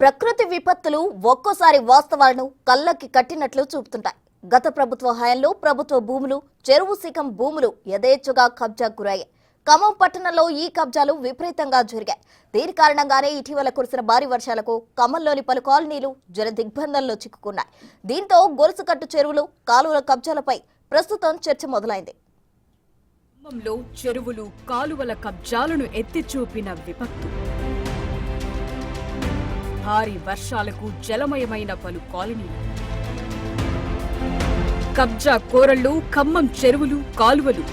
ప్రకృతి విపత్తులు ఒక్కోసారి వాస్తవాలను కళ్ళకి కట్టినట్లు చూపుతుంటాయి. గత ప్రభుత్వ హయాంలో ప్రభుత్వ భూములు, చెరువు శిఖం భూములు యథేచ్ఛగా కబ్జాకు గురయ్యాయి. ఖమ్మం పట్టణంలో ఈ కబ్జాలు విపరీతంగా జరిగాయి. దీని కారణంగానే ఇటీవల కురిసిన భారీ వర్షాలకు ఖమ్మంలోని పలు కాలనీలు జల దిగ్బంధంలో చిక్కుకున్నాయి. దీంతో గొలుసుకట్టు చెరువులు, కాలువల కబ్జాలపై ప్రస్తుతం చర్చ మొదలైంది. ఖమ్మంలో చెరువులు, కాలువల కబ్జాలను ఎత్తి చూపిన విపత్తు. భారీ వర్షాలకు జలమయమైన పలు కాలనీలు. కబ్జా కోరళ్లు, ఖమ్మం చెరువులు, కాలువలు.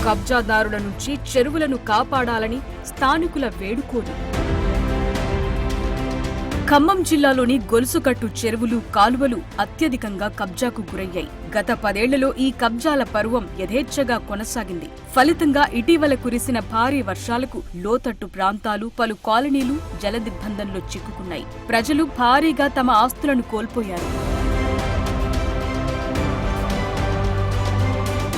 కబ్జాదారుల నుంచి చెరువులను కాపాడాలని స్థానికుల వేడుకోలు. ఖమ్మం జిల్లాలోని గొలుసుకట్టు చెరువులు, కాలువలు అత్యధికంగా కబ్జాకు గురయ్యాయి. గత 10 ఏళ్లలో ఈ కబ్జాల పర్వం యథేచ్ఛగా కొనసాగింది. ఫలితంగా ఇటీవల కురిసిన భారీ వర్షాలకు లోతట్టు ప్రాంతాలు, పలు కాలనీలు జలదిగ్బంధంలో చిక్కుకున్నాయి. ప్రజలు భారీగా తమ ఆస్తులను కోల్పోయారు.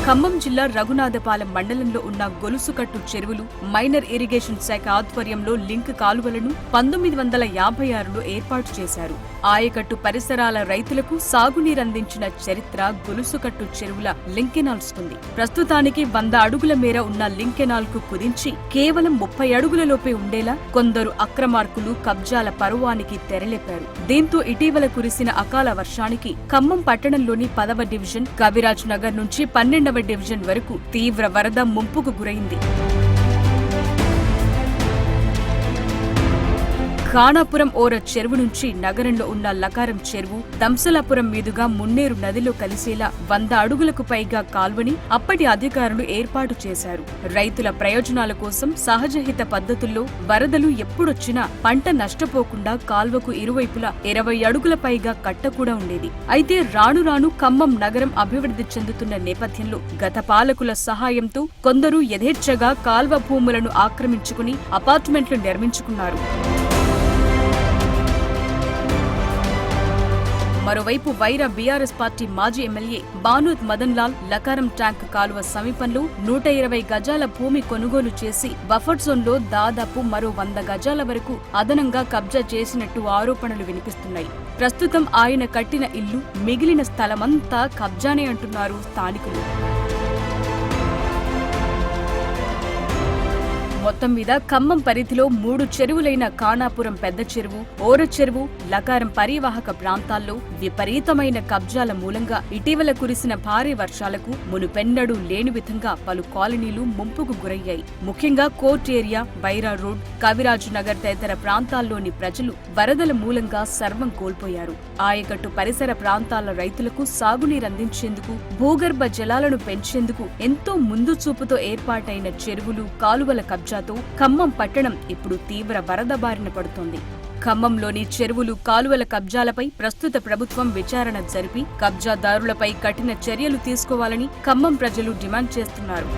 ఖమ్మం జిల్లా రఘునాథపాలెం మండలంలో ఉన్న గొలుసుకట్టు చెరువులు మైనర్ ఇరిగేషన్ శాఖ ఆధ్వర్యంలో లింక్ కాలువలను 1956లో ఏర్పాటు చేశారు. ఆయకట్టు పరిసరాల రైతులకు సాగునీరందించిన చరిత్ర గొలుసుకట్టు చెరువుల లింక్ కెనాల్స్ కుంది. ప్రస్తుతానికి 100 అడుగుల మేర ఉన్న లింక్ కెనాల్ కు కుదించి కేవలం 30 అడుగుల లోపే ఉండేలా కొందరు అక్రమార్కులు కబ్జాల పర్వానికి తెరలేపారు. దీంతో ఇటీవల కురిసిన అకాల వర్షానికి ఖమ్మం పట్టణంలోని 10వ డివిజన్, కవిరాజ్ నగర్ నుంచి 12వ డివిజన్ వరకు తీవ్ర వరద ముంపుకు గురైంది. ఖానాపురం ఓర చెరువు నుంచి నగరంలో ఉన్న లకారం చెరువు, దంసలాపురం మీదుగా మున్నేరు నదిలో కలిసేలా 100 అడుగులకు పైగా కాల్వని అప్పటి అధికారులు ఏర్పాటు చేశారు. రైతుల ప్రయోజనాల కోసం సహజహిత పద్ధతుల్లో వరదలు ఎప్పుడొచ్చినా పంట నష్టపోకుండా కాల్వకు ఇరువైపులా 20 అడుగుల పైగా కట్ట కూడా ఉండేది. అయితే రాను రాను ఖమ్మం నగరం అభివృద్ధి చెందుతున్న నేపథ్యంలో గత పాలకుల సహాయంతో కొందరు యథేచ్ఛగా కాల్వ భూములను ఆక్రమించుకుని అపార్ట్మెంట్లు నిర్మించుకున్నారు. మరోవైపు వైరా బీఆర్ఎస్ పార్టీ మాజీ ఎమ్మెల్యే బానోత్ మదన్ లాల్ లకారం ట్యాంక్ కాలువ సమీపంలో 120 గజాల భూమి కొనుగోలు చేసి బఫర్ జోన్లో దాదాపు మరో 100 గజాల వరకు అదనంగా కబ్జా చేసినట్టు ఆరోపణలు వినిపిస్తున్నాయి. ప్రస్తుతం ఆయన కట్టిన ఇల్లు, మిగిలిన స్థలమంతా కబ్జానే అంటున్నారు స్థానికులు. మొత్తం మీద ఖమ్మం పరిధిలో 3 చెరువులైన ఖానాపురం పెద్ద చెరువు, ఓర చెరువు, లకారం పరివాహక ప్రాంతాల్లో విపరీతమైన కబ్జాల మూలంగా ఇటీవల కురిసిన భారీ వర్షాలకు మునుపెన్నడూ లేని విధంగా పలు కాలనీలు ముంపుకు గురయ్యాయి. ముఖ్యంగా court area, Wyra road, Kaviraj Nagar తదితర ప్రాంతాల్లోని ప్రజలు వరదల మూలంగా సర్వం కోల్పోయారు. ఆయకట్టు పరిసర ప్రాంతాల రైతులకు సాగునీరందించేందుకు, భూగర్భ జలాలను పెంచేందుకు ఎంతో ముందు చూపుతో ఏర్పాటైన చెరువులు, కాలువల కబ్జాతో ఖమ్మం పట్టణం ఇప్పుడు తీవ్ర వరద బారిన పడుతోంది. ఖమ్మంలోని చెరువులు, కాలువల కబ్జాలపై ప్రస్తుత ప్రభుత్వం విచారణ జరిపి కబ్జాదారులపై కఠిన చర్యలు తీసుకోవాలని ఖమ్మం ప్రజలు డిమాండ్ చేస్తున్నారు.